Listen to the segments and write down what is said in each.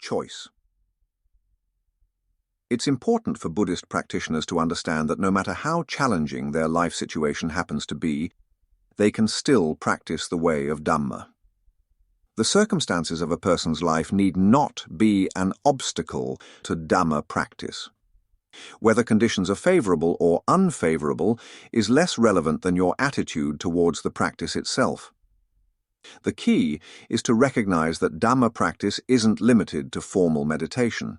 choice. It's important for Buddhist practitioners to understand that no matter how challenging their life situation happens to be, they can still practice the way of Dhamma. The circumstances of a person's life need not be an obstacle to Dhamma practice. Whether conditions are favorable or unfavorable is less relevant than your attitude towards the practice itself. The key is to recognize that Dhamma practice isn't limited to formal meditation.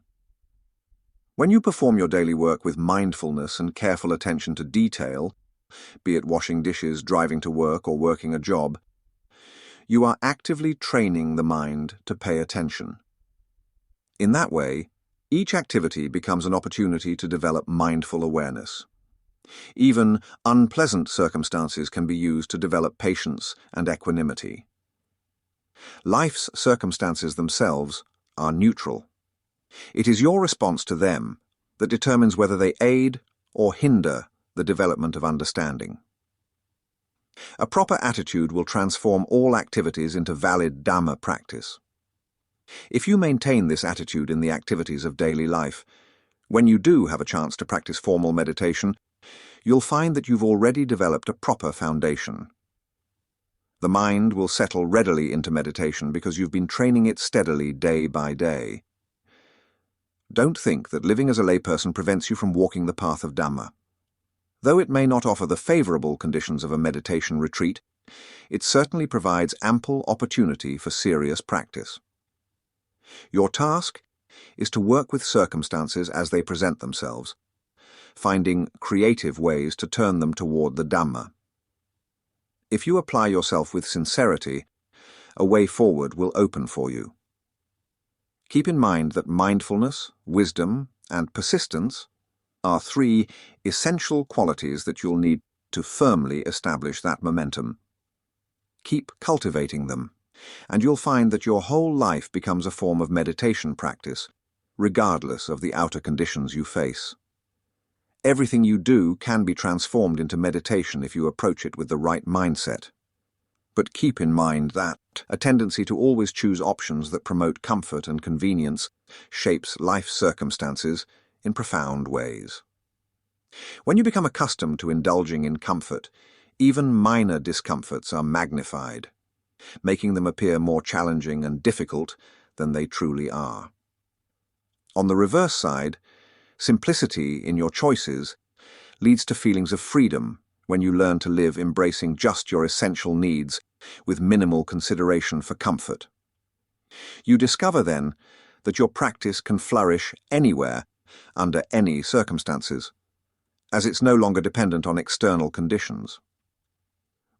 When you perform your daily work with mindfulness and careful attention to detail, be it washing dishes, driving to work, or working a job, you are actively training the mind to pay attention. In that way, each activity becomes an opportunity to develop mindful awareness. Even unpleasant circumstances can be used to develop patience and equanimity. Life's circumstances themselves are neutral. It is your response to them that determines whether they aid or hinder the development of understanding. A proper attitude will transform all activities into valid Dhamma practice. If you maintain this attitude in the activities of daily life, when you do have a chance to practice formal meditation, you'll find that you've already developed a proper foundation. The mind will settle readily into meditation because you've been training it steadily day by day. Don't think that living as a layperson prevents you from walking the path of Dhamma. Though it may not offer the favorable conditions of a meditation retreat, it certainly provides ample opportunity for serious practice. Your task is to work with circumstances as they present themselves, finding creative ways to turn them toward the Dhamma. If you apply yourself with sincerity, a way forward will open for you. Keep in mind that mindfulness, wisdom, and persistence are three essential qualities that you'll need to firmly establish that momentum. Keep cultivating them, and you'll find that your whole life becomes a form of meditation practice, regardless of the outer conditions you face. Everything you do can be transformed into meditation if you approach it with the right mindset. But keep in mind that a tendency to always choose options that promote comfort and convenience shapes life circumstances in profound ways. When you become accustomed to indulging in comfort, even minor discomforts are magnified, making them appear more challenging and difficult than they truly are. On the reverse side, simplicity in your choices leads to feelings of freedom when you learn to live embracing just your essential needs with minimal consideration for comfort. You discover then that your practice can flourish anywhere, under any circumstances, as it's no longer dependent on external conditions.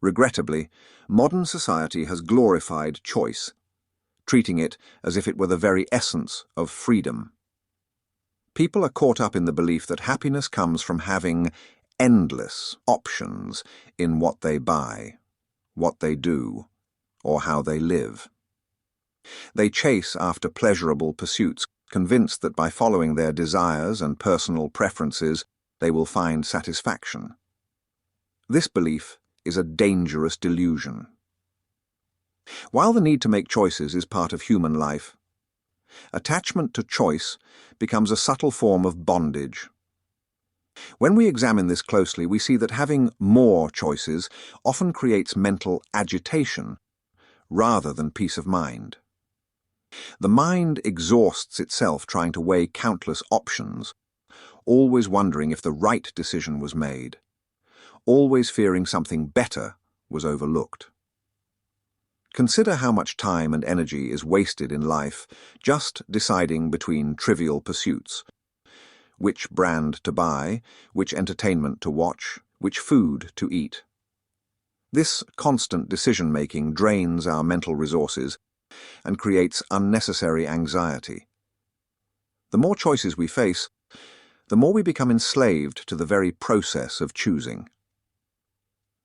Regrettably, modern society has glorified choice, treating it as if it were the very essence of freedom. People are caught up in the belief that happiness comes from having endless options in what they buy, what they do, or how they live. They chase after pleasurable pursuits, convinced that by following their desires and personal preferences, they will find satisfaction. This belief is a dangerous delusion. While the need to make choices is part of human life, attachment to choice becomes a subtle form of bondage. When we examine this closely, we see that having more choices often creates mental agitation rather than peace of mind. The mind exhausts itself trying to weigh countless options, always wondering if the right decision was made, always fearing something better was overlooked. Consider how much time and energy is wasted in life just deciding between trivial pursuits: which brand to buy, which entertainment to watch, which food to eat. This constant decision-making drains our mental resources and creates unnecessary anxiety. The more choices we face, the more we become enslaved to the very process of choosing.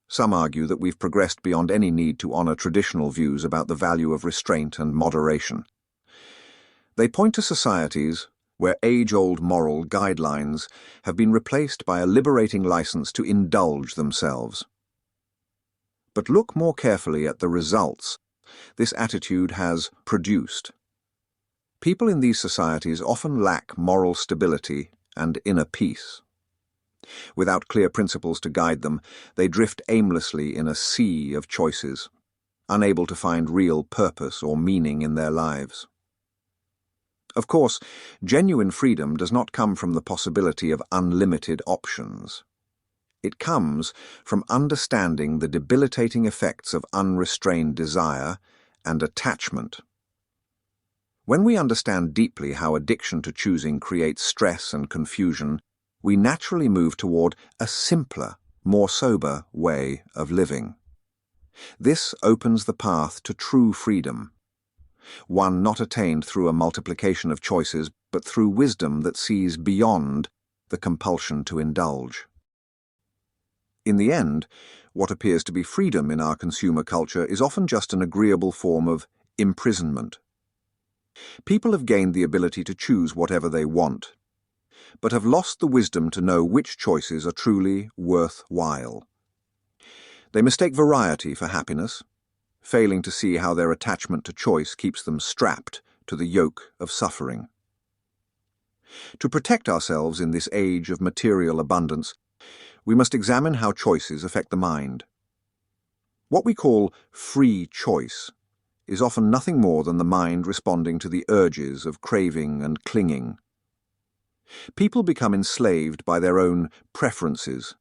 Some argue that we've progressed beyond any need to honor traditional views about the value of restraint and moderation. They point to societies where age-old moral guidelines have been replaced by a liberating license to indulge themselves. But look more carefully at the results this attitude has produced. People in these societies often lack moral stability and inner peace. Without clear principles to guide them, they drift aimlessly in a sea of choices, unable to find real purpose or meaning in their lives. Of course, genuine freedom does not come from the possibility of unlimited options. It comes from understanding the debilitating effects of unrestrained desire and attachment. When we understand deeply how addiction to choosing creates stress and confusion, we naturally move toward a simpler, more sober way of living. This opens the path to true freedom, one not attained through a multiplication of choices, but through wisdom that sees beyond the compulsion to indulge. In the end, what appears to be freedom in our consumer culture is often just an agreeable form of imprisonment. People have gained the ability to choose whatever they want, but have lost the wisdom to know which choices are truly worthwhile. They mistake variety for happiness, failing to see how their attachment to choice keeps them strapped to the yoke of suffering. To protect ourselves in this age of material abundance, we must examine how choices affect the mind. What we call free choice is often nothing more than the mind responding to the urges of craving and clinging. People become enslaved by their own preferences,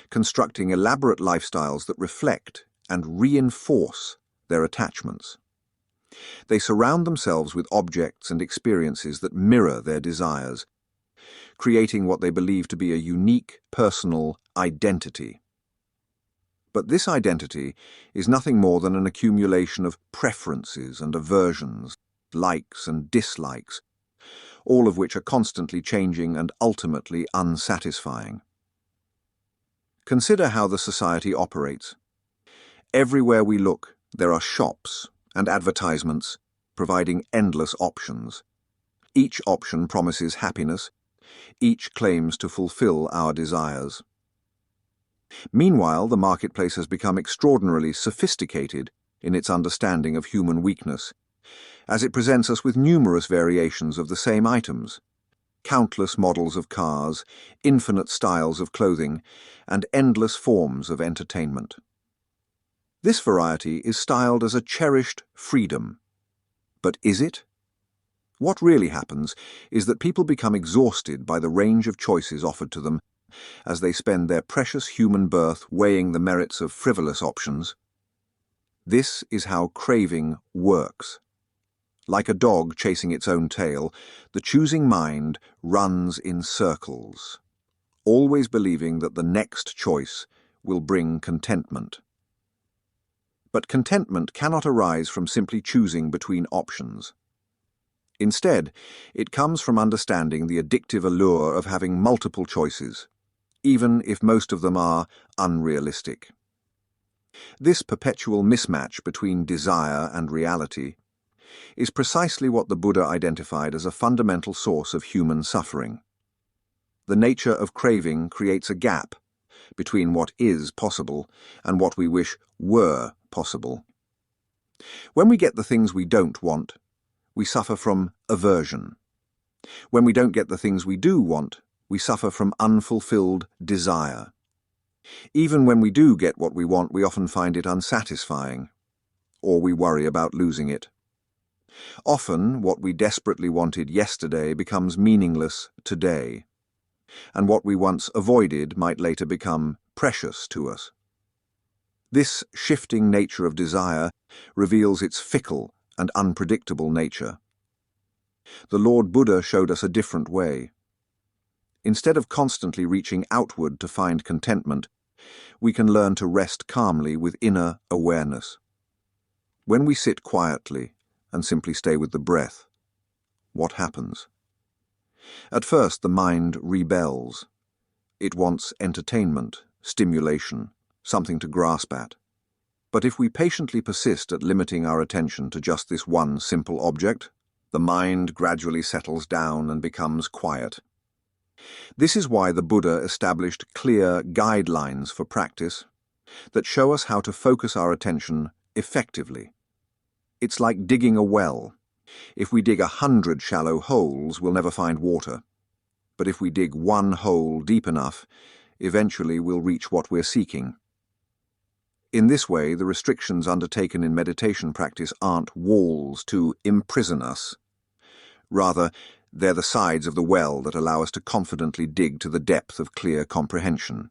constructing elaborate lifestyles that reflect and reinforce their attachments. They surround themselves with objects and experiences that mirror their desires, creating what they believe to be a unique personal identity. But this identity is nothing more than an accumulation of preferences and aversions, likes and dislikes, all of which are constantly changing and ultimately unsatisfying. Consider how the society operates. Everywhere we look, there are shops and advertisements providing endless options. Each option promises happiness. Each claims to fulfill our desires. Meanwhile, the marketplace has become extraordinarily sophisticated in its understanding of human weakness, as it presents us with numerous variations of the same items, countless models of cars, infinite styles of clothing, and endless forms of entertainment. This variety is styled as a cherished freedom. But is it? What really happens is that people become exhausted by the range of choices offered to them as they spend their precious human birth weighing the merits of frivolous options. This is how craving works. Like a dog chasing its own tail, the choosing mind runs in circles, always believing that the next choice will bring contentment. But contentment cannot arise from simply choosing between options. Instead, it comes from understanding the addictive allure of having multiple choices, even if most of them are unrealistic. This perpetual mismatch between desire and reality is precisely what the Buddha identified as a fundamental source of human suffering. The nature of craving creates a gap between what is possible and what we wish were possible. When we get the things we don't want, we suffer from aversion. When we don't get the things we do want, we suffer from unfulfilled desire. Even when we do get what we want, we often find it unsatisfying, or we worry about losing it. Often, what we desperately wanted yesterday becomes meaningless today, and what we once avoided might later become precious to us. This shifting nature of desire reveals its fickle and unpredictable nature. The Lord Buddha showed us a different way. Instead of constantly reaching outward to find contentment, we can learn to rest calmly with inner awareness. When we sit quietly and simply stay with the breath, what happens? At first, the mind rebels. It wants entertainment, stimulation, something to grasp at. But if we patiently persist at limiting our attention to just this one simple object, the mind gradually settles down and becomes quiet. This is why the Buddha established clear guidelines for practice that show us how to focus our attention effectively. It's like digging a well. If we dig 100 shallow holes, we'll never find water. But if we dig one hole deep enough, eventually we'll reach what we're seeking. In this way, the restrictions undertaken in meditation practice aren't walls to imprison us. Rather, they're the sides of the well that allow us to confidently dig to the depth of clear comprehension.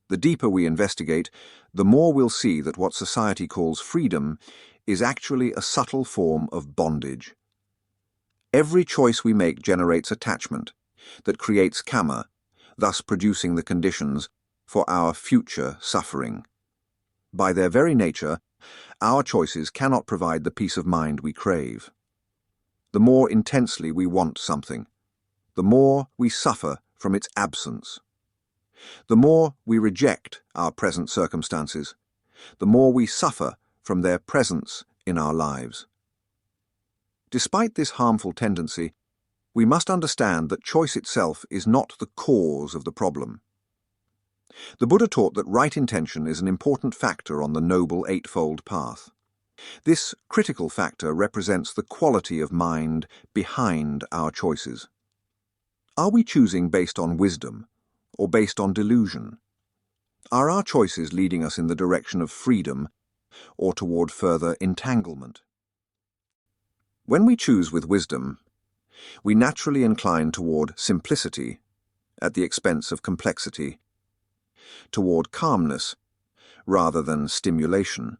The deeper we investigate, the more we'll see that what society calls freedom is actually a subtle form of bondage. Every choice we make generates attachment that creates karma, thus producing the conditions for our future suffering. By their very nature, our choices cannot provide the peace of mind we crave. The more intensely we want something, the more we suffer from its absence. The more we reject our present circumstances, the more we suffer from their presence in our lives. Despite this harmful tendency, we must understand that choice itself is not the cause of the problem. The Buddha taught that right intention is an important factor on the Noble Eightfold Path. This critical factor represents the quality of mind behind our choices. Are we choosing based on wisdom or based on delusion? Are our choices leading us in the direction of freedom or toward further entanglement? When we choose with wisdom, we naturally incline toward simplicity at the expense of complexity, toward calmness rather than stimulation.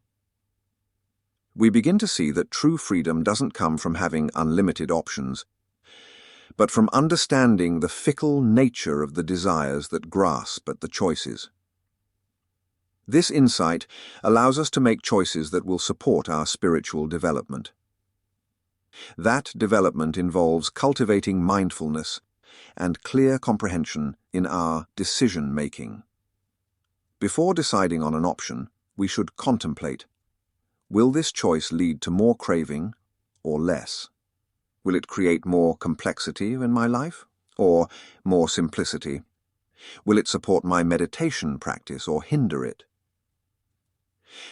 We begin to see that true freedom doesn't come from having unlimited options, but from understanding the fickle nature of the desires that grasp at the choices. This insight allows us to make choices that will support our spiritual development. That development involves cultivating mindfulness and clear comprehension in our decision-making. Before deciding on an option, we should contemplate: will this choice lead to more craving or less? Will it create more complexity in my life or more simplicity? Will it support my meditation practice or hinder it?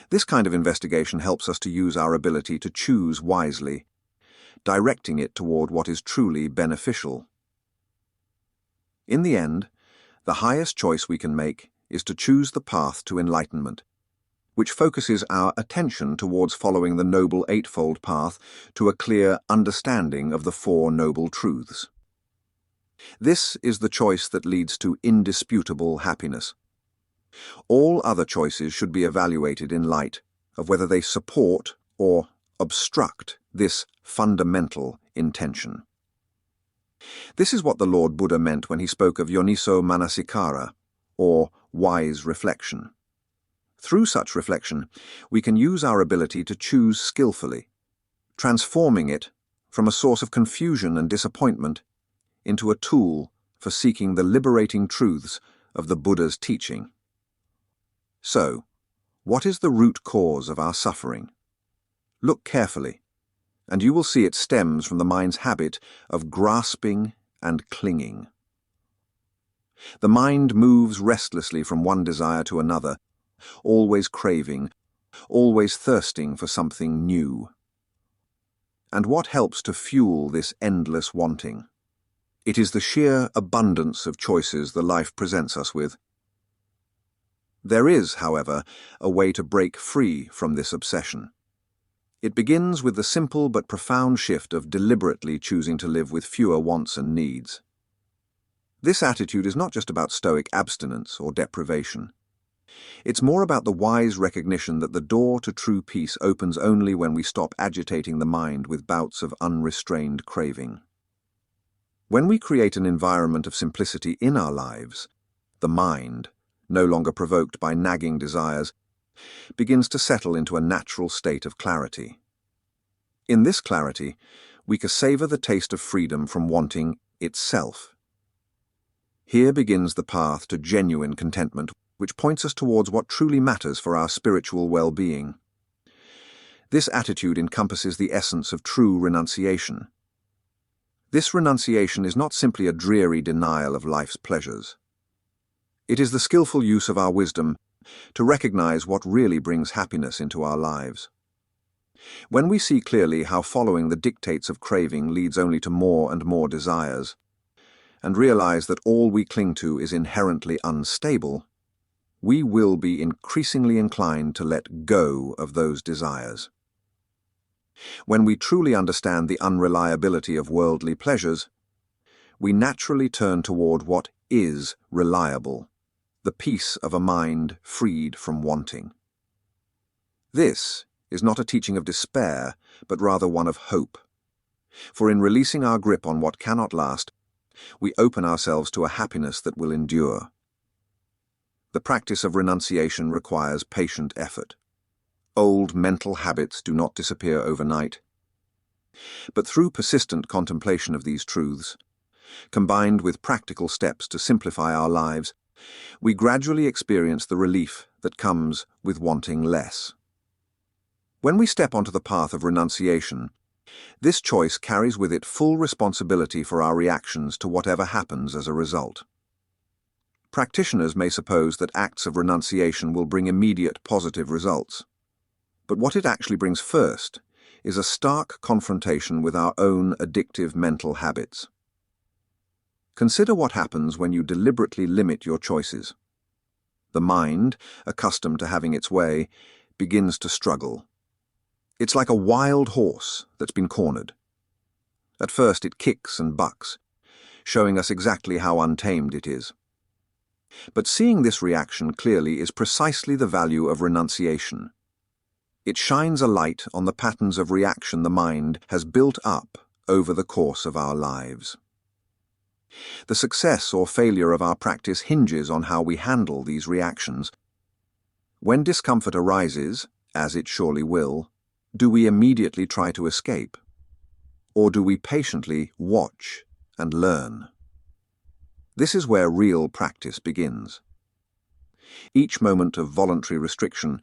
This kind of investigation helps us to use our ability to choose wisely, directing it toward what is truly beneficial. In the end, the highest choice we can make is to choose the path to enlightenment, which focuses our attention towards following the Noble Eightfold Path to a clear understanding of the Four Noble Truths. This is the choice that leads to indisputable happiness. All other choices should be evaluated in light of whether they support or obstruct this fundamental intention. This is what the Lord Buddha meant when he spoke of yoniso manasikara, or wise reflection. Through such reflection, we can use our ability to choose skillfully, transforming it from a source of confusion and disappointment into a tool for seeking the liberating truths of the Buddha's teaching. So, what is the root cause of our suffering? Look carefully, and you will see it stems from the mind's habit of grasping and clinging. The mind moves restlessly from one desire to another, always craving, always thirsting for something new. And what helps to fuel this endless wanting? It is the sheer abundance of choices the life presents us with. There is, however, a way to break free from this obsession. It begins with the simple but profound shift of deliberately choosing to live with fewer wants and needs. This attitude is not just about stoic abstinence or deprivation. It's more about the wise recognition that the door to true peace opens only when we stop agitating the mind with bouts of unrestrained craving. When we create an environment of simplicity in our lives, the mind, no longer provoked by nagging desires, begins to settle into a natural state of clarity. In this clarity, we can savor the taste of freedom from wanting itself. Here begins the path to genuine contentment, which points us towards what truly matters for our spiritual well-being. This attitude encompasses the essence of true renunciation. This renunciation is not simply a dreary denial of life's pleasures. It is the skillful use of our wisdom to recognize what really brings happiness into our lives. When we see clearly how following the dictates of craving leads only to more and more desires, and realize that all we cling to is inherently unstable, we will be increasingly inclined to let go of those desires. When we truly understand the unreliability of worldly pleasures, we naturally turn toward what is reliable, the peace of a mind freed from wanting. This is not a teaching of despair, but rather one of hope. For in releasing our grip on what cannot last, we open ourselves to a happiness that will endure. The practice of renunciation requires patient effort. Old mental habits do not disappear overnight. But through persistent contemplation of these truths, combined with practical steps to simplify our lives, we gradually experience the relief that comes with wanting less. When we step onto the path of renunciation, this choice carries with it full responsibility for our reactions to whatever happens as a result. Practitioners may suppose that acts of renunciation will bring immediate positive results. But what it actually brings first is a stark confrontation with our own addictive mental habits. Consider what happens when you deliberately limit your choices. The mind, accustomed to having its way, begins to struggle. It's like a wild horse that's been cornered. At first it kicks and bucks, showing us exactly how untamed it is. But seeing this reaction clearly is precisely the value of renunciation. It shines a light on the patterns of reaction the mind has built up over the course of our lives. The success or failure of our practice hinges on how we handle these reactions. When discomfort arises, as it surely will, do we immediately try to escape? Or do we patiently watch and learn? This is where real practice begins. Each moment of voluntary restriction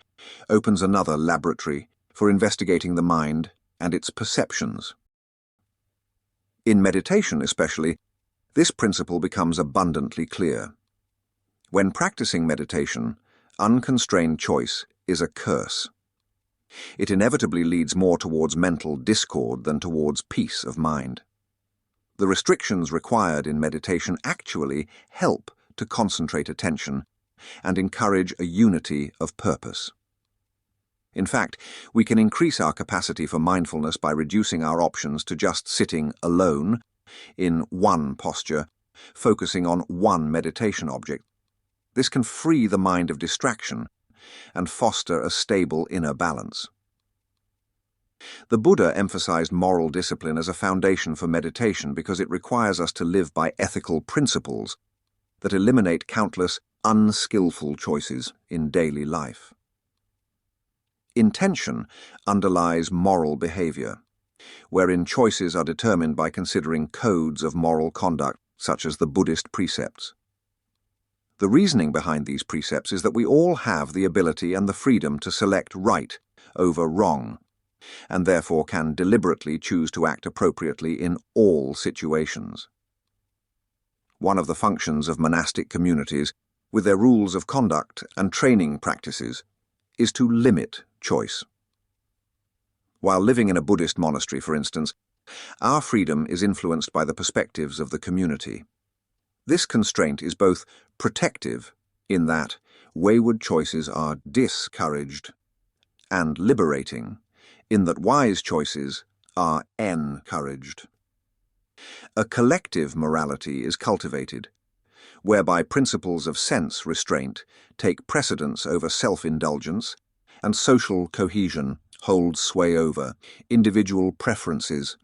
opens another laboratory for investigating the mind and its perceptions. In meditation especially, this principle becomes abundantly clear. When practicing meditation, unconstrained choice is a curse. It inevitably leads more towards mental discord than towards peace of mind. The restrictions required in meditation actually help to concentrate attention and encourage a unity of purpose. In fact, we can increase our capacity for mindfulness by reducing our options to just sitting alone, in one posture, focusing on one meditation object. This can free the mind of distraction and foster a stable inner balance. The Buddha emphasized moral discipline as a foundation for meditation because it requires us to live by ethical principles that eliminate countless unskillful choices in daily life. Intention underlies moral behavior, wherein choices are determined by considering codes of moral conduct, such as the Buddhist precepts. The reasoning behind these precepts is that we all have the ability and the freedom to select right over wrong, and therefore can deliberately choose to act appropriately in all situations. One of the functions of monastic communities, with their rules of conduct and training practices, is to limit choice. While living in a Buddhist monastery, for instance, our freedom is influenced by the perspectives of the community. This constraint is both protective, in that wayward choices are discouraged, and liberating, in that wise choices are encouraged. A collective morality is cultivated, whereby principles of sense restraint take precedence over self-indulgence, and social cohesion holds sway over individual preferences.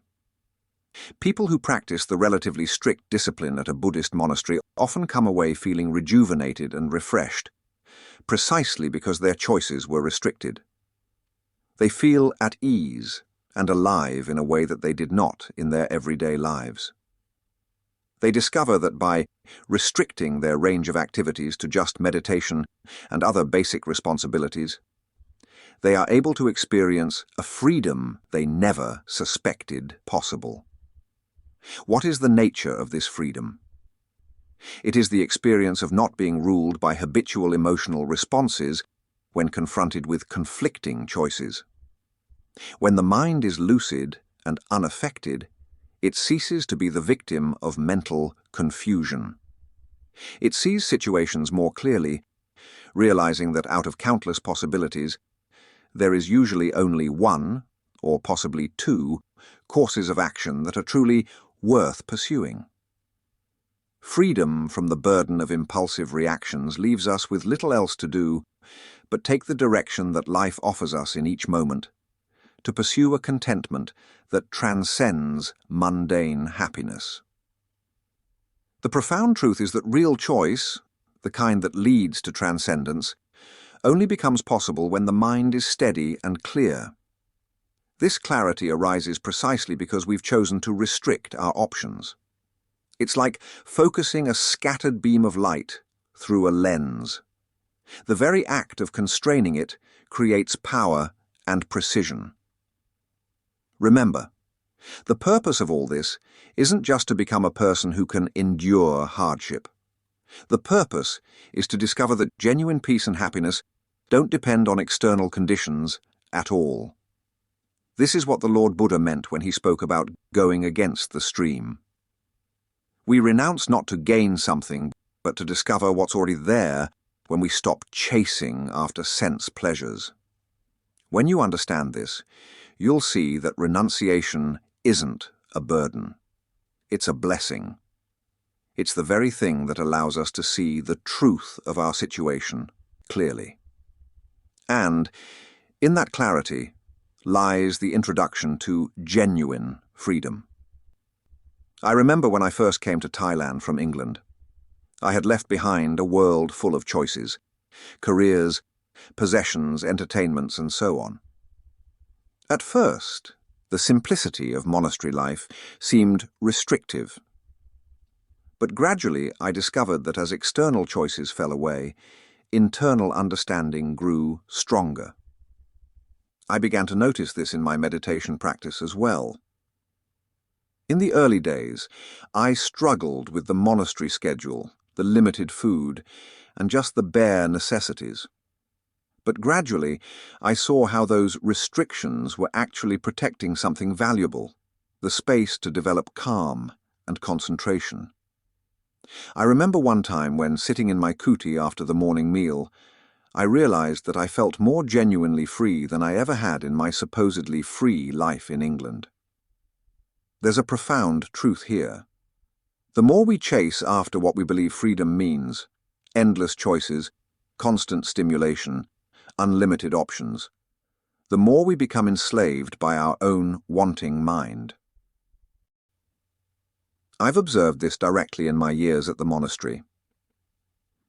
People who practice the relatively strict discipline at a Buddhist monastery often come away feeling rejuvenated and refreshed, precisely because their choices were restricted. They feel at ease and alive in a way that they did not in their everyday lives. They discover that by restricting their range of activities to just meditation and other basic responsibilities, they are able to experience a freedom they never suspected possible. What is the nature of this freedom? It is the experience of not being ruled by habitual emotional responses when confronted with conflicting choices. When the mind is lucid and unaffected, it ceases to be the victim of mental confusion. It sees situations more clearly, realizing that out of countless possibilities, there is usually only one, or possibly two, courses of action that are truly worth pursuing. Freedom from the burden of impulsive reactions leaves us with little else to do but take the direction that life offers us in each moment, to pursue a contentment that transcends mundane happiness. The profound truth is that real choice, the kind that leads to transcendence, only becomes possible when the mind is steady and clear. This clarity arises precisely because we've chosen to restrict our options. It's like focusing a scattered beam of light through a lens. The very act of constraining it creates power and precision. Remember, the purpose of all this isn't just to become a person who can endure hardship. The purpose is to discover that genuine peace and happiness don't depend on external conditions at all. This is what the Lord Buddha meant when he spoke about going against the stream. We renounce not to gain something, but to discover what's already there when we stop chasing after sense pleasures. When you understand this, you'll see that renunciation isn't a burden. It's a blessing. It's the very thing that allows us to see the truth of our situation clearly. And in that clarity lies the introduction to genuine freedom. I remember when I first came to Thailand from England. I had left behind a world full of choices, careers, possessions, entertainments, and so on. At first, the simplicity of monastery life seemed restrictive. But gradually I discovered that as external choices fell away, internal understanding grew stronger. I began to notice this in my meditation practice as well. In the early days, I struggled with the monastery schedule, the limited food, and just the bare necessities. But gradually, I saw how those restrictions were actually protecting something valuable, the space to develop calm and concentration. I remember one time when, sitting in my kuti after the morning meal, I realized that I felt more genuinely free than I ever had in my supposedly free life in England. There's a profound truth here. The more we chase after what we believe freedom means, endless choices, constant stimulation, unlimited options, the more we become enslaved by our own wanting mind. I've observed this directly in my years at the monastery.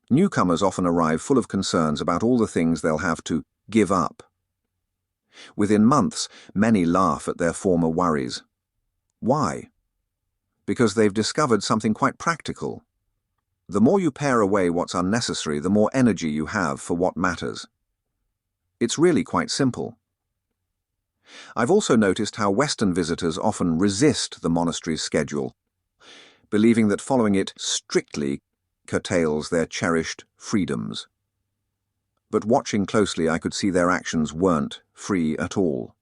Newcomers often arrive full of concerns about all the things they'll have to give up. Within months, many laugh at their former worries. Why? Because they've discovered something quite practical. The more you pare away what's unnecessary, the more energy you have for what matters. It's really quite simple. I've also noticed how Western visitors often resist the monastery's schedule, believing that following it strictly curtails their cherished freedoms. But watching closely, I could see their actions weren't free at all.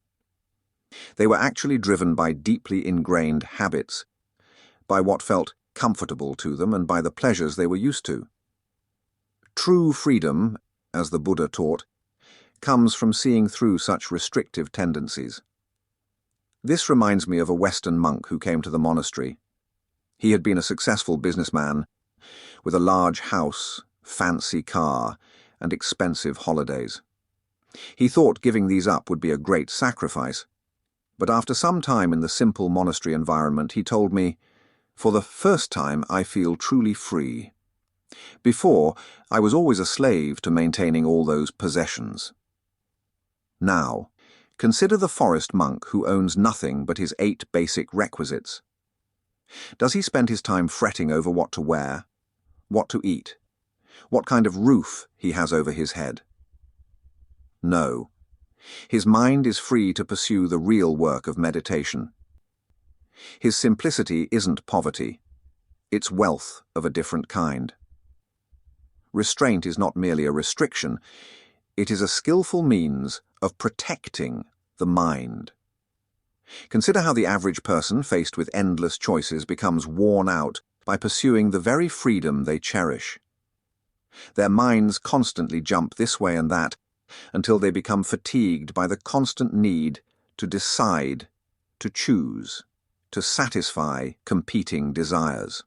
They were actually driven by deeply ingrained habits, by what felt comfortable to them and by the pleasures they were used to. True freedom, as the Buddha taught, comes from seeing through such restrictive tendencies. This reminds me of a Western monk who came to the monastery. He had been a successful businessman with a large house, fancy car, and expensive holidays. He thought giving these up would be a great sacrifice, but after some time in the simple monastery environment, he told me, "For the first time, I feel truly free. Before, I was always a slave to maintaining all those possessions." Now, consider the forest monk who owns nothing but his 8 basic requisites. Does he spend his time fretting over what to wear, what to eat, what kind of roof he has over his head? No. His mind is free to pursue the real work of meditation. His simplicity isn't poverty. It's wealth of a different kind. Restraint is not merely a restriction. It is a skillful means of protecting the mind. Consider how the average person faced with endless choices becomes worn out by pursuing the very freedom they cherish. Their minds constantly jump this way and that until they become fatigued by the constant need to decide, to choose, to satisfy competing desires.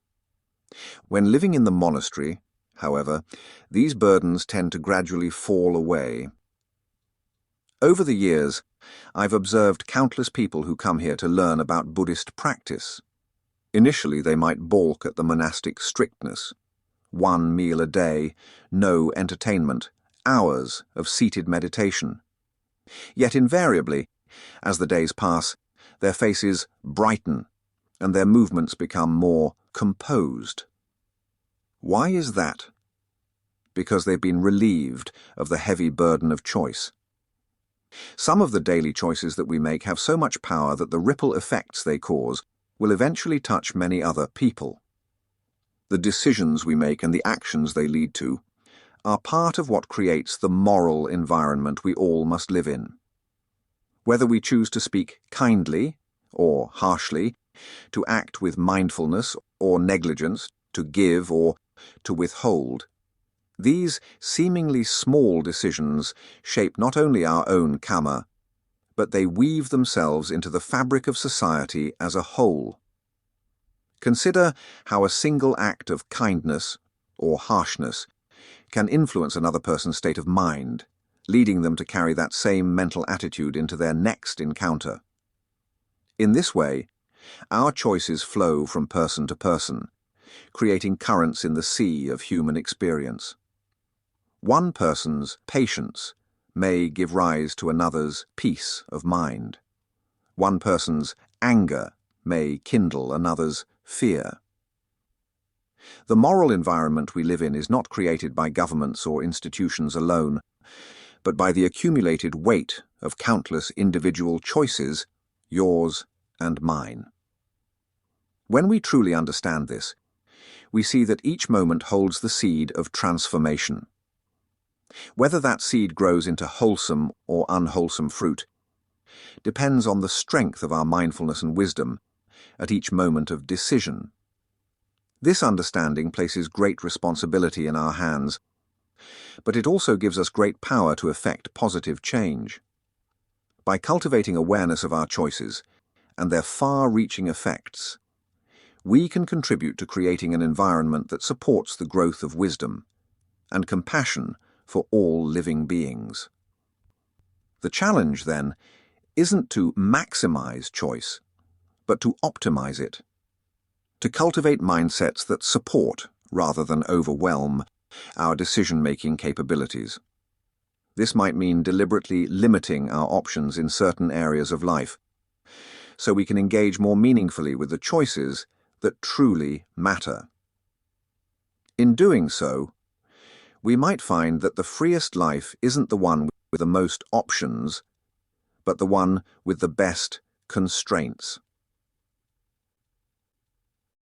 When living in the monastery, however, these burdens tend to gradually fall away. Over the years, I've observed countless people who come here to learn about Buddhist practice. Initially, they might balk at the monastic strictness. 1 meal a day, no entertainment, hours of seated meditation. Yet invariably, as the days pass, their faces brighten and their movements become more composed. Why is that? Because they've been relieved of the heavy burden of choice. Some of the daily choices that we make have so much power that the ripple effects they cause will eventually touch many other people. The decisions we make and the actions they lead to are part of what creates the moral environment we all must live in. Whether we choose to speak kindly or harshly, to act with mindfulness or negligence, to give or to withhold, these seemingly small decisions shape not only our own karma, but they weave themselves into the fabric of society as a whole. Consider how a single act of kindness or harshness can influence another person's state of mind, leading them to carry that same mental attitude into their next encounter. In this way, our choices flow from person to person, creating currents in the sea of human experience. One person's patience may give rise to another's peace of mind. One person's anger may kindle another's fear. The moral environment we live in is not created by governments or institutions alone, but by the accumulated weight of countless individual choices, yours and mine. When we truly understand this, we see that each moment holds the seed of transformation. Whether that seed grows into wholesome or unwholesome fruit depends on the strength of our mindfulness and wisdom at each moment of decision. This understanding places great responsibility in our hands, but it also gives us great power to effect positive change. By cultivating awareness of our choices and their far-reaching effects, we can contribute to creating an environment that supports the growth of wisdom and compassion for all living beings. The challenge, then, isn't to maximize choice, but to optimize it, to cultivate mindsets that support rather than overwhelm our decision-making capabilities. This might mean deliberately limiting our options in certain areas of life, so we can engage more meaningfully with the choices that truly matter. In doing so, we might find that the freest life isn't the one with the most options, but the one with the best constraints.